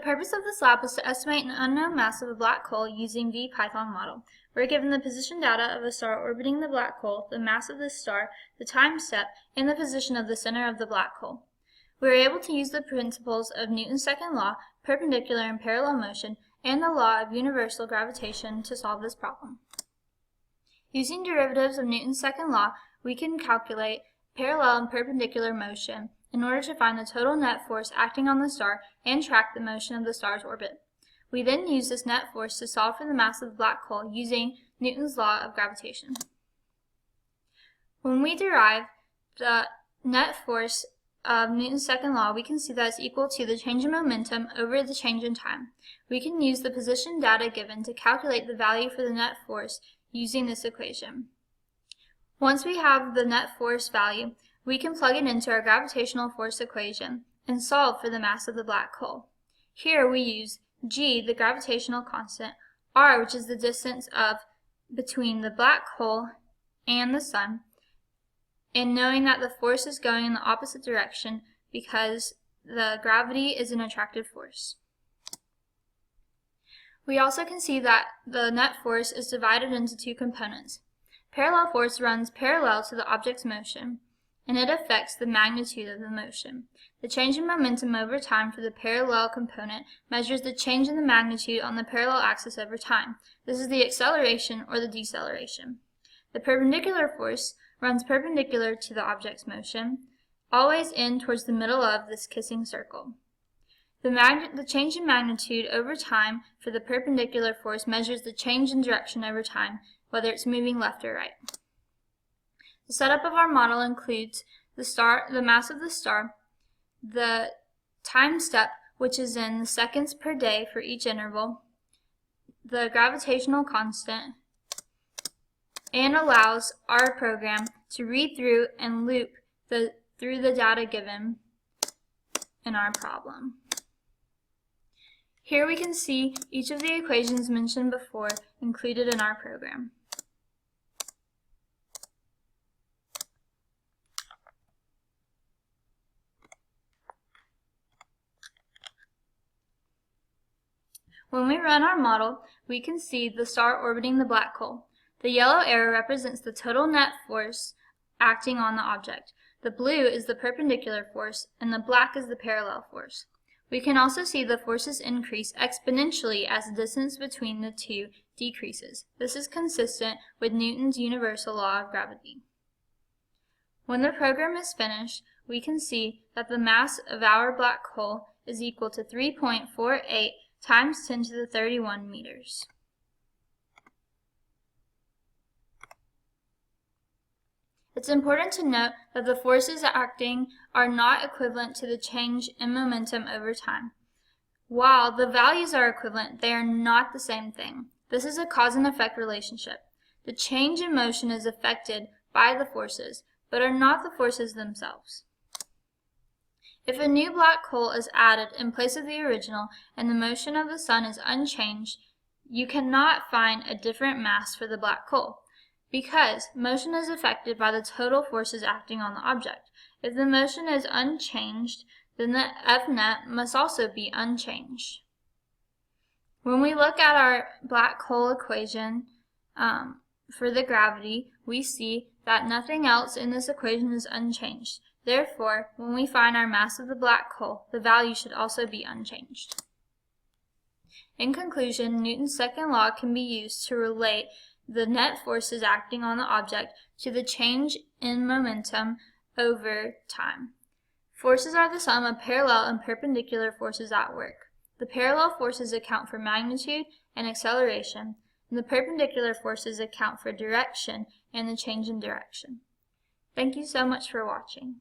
purpose of this lab is to estimate an unknown mass of a black hole using VPython model. We're given the position data of a star orbiting the black hole, the mass of this star, the time step, and the position of the center of the black hole. We are able to use the principles of Newton's second law, perpendicular and parallel motion, and the law of universal gravitation to solve this problem. Using derivatives of Newton's second law, we can calculate parallel and perpendicular motion in order to find the total net force acting on the star and track the motion of the star's orbit. We then use this net force to solve for the mass of the black hole using Newton's law of gravitation. When we derive the net force of Newton's second law, we can see that it's equal to the change in momentum over the change in time. We can use the position data given to calculate the value for the net force using this equation. Once we have the net force value, we can plug it into our gravitational force equation and solve for the mass of the black hole. Here we use g, the gravitational constant, r, which is the distance between the black hole and the sun, and knowing that the force is going in the opposite direction because the gravity is an attractive force. We also can see that the net force is divided into two components. Parallel force runs parallel to the object's motion, and it affects the magnitude of the motion. The change in momentum over time for the parallel component measures the change in the magnitude on the parallel axis over time. This is the acceleration or the deceleration. The perpendicular force runs perpendicular to the object's motion, always in towards the middle of this kissing circle. The change in magnitude over time for the perpendicular force measures the change in direction over time, whether it's moving left or right. The setup of our model includes the mass of the star, the time step, which is in the seconds per day for each interval, the gravitational constant, and allows our program to read through and loop through the data given in our problem. Here we can see each of the equations mentioned before included in our program. When we run our model, we can see the star orbiting the black hole. The yellow arrow represents the total net force acting on the object. The blue is the perpendicular force, and the black is the parallel force. We can also see the forces increase exponentially as the distance between the two decreases. This is consistent with Newton's universal law of gravity. When the program is finished, we can see that the mass of our black hole is equal to 3.48 times 10 to the 31 meters. It's important to note that the forces acting are not equivalent to the change in momentum over time. While the values are equivalent, they are not the same thing. This is a cause and effect relationship. The change in motion is affected by the forces, but are not the forces themselves. If a new black hole is added in place of the original and the motion of the sun is unchanged, you cannot find a different mass for the black hole, because motion is affected by the total forces acting on the object. If the motion is unchanged, then the F net must also be unchanged. When we look at our black hole equation for the gravity, we see that nothing else in this equation is unchanged. Therefore, when we find our mass of the black hole, the value should also be unchanged. In conclusion, Newton's second law can be used to relate the net forces acting on the object to the change in momentum over time. Forces are the sum of parallel and perpendicular forces at work. The parallel forces account for magnitude and acceleration, and the perpendicular forces account for direction and the change in direction. Thank you so much for watching.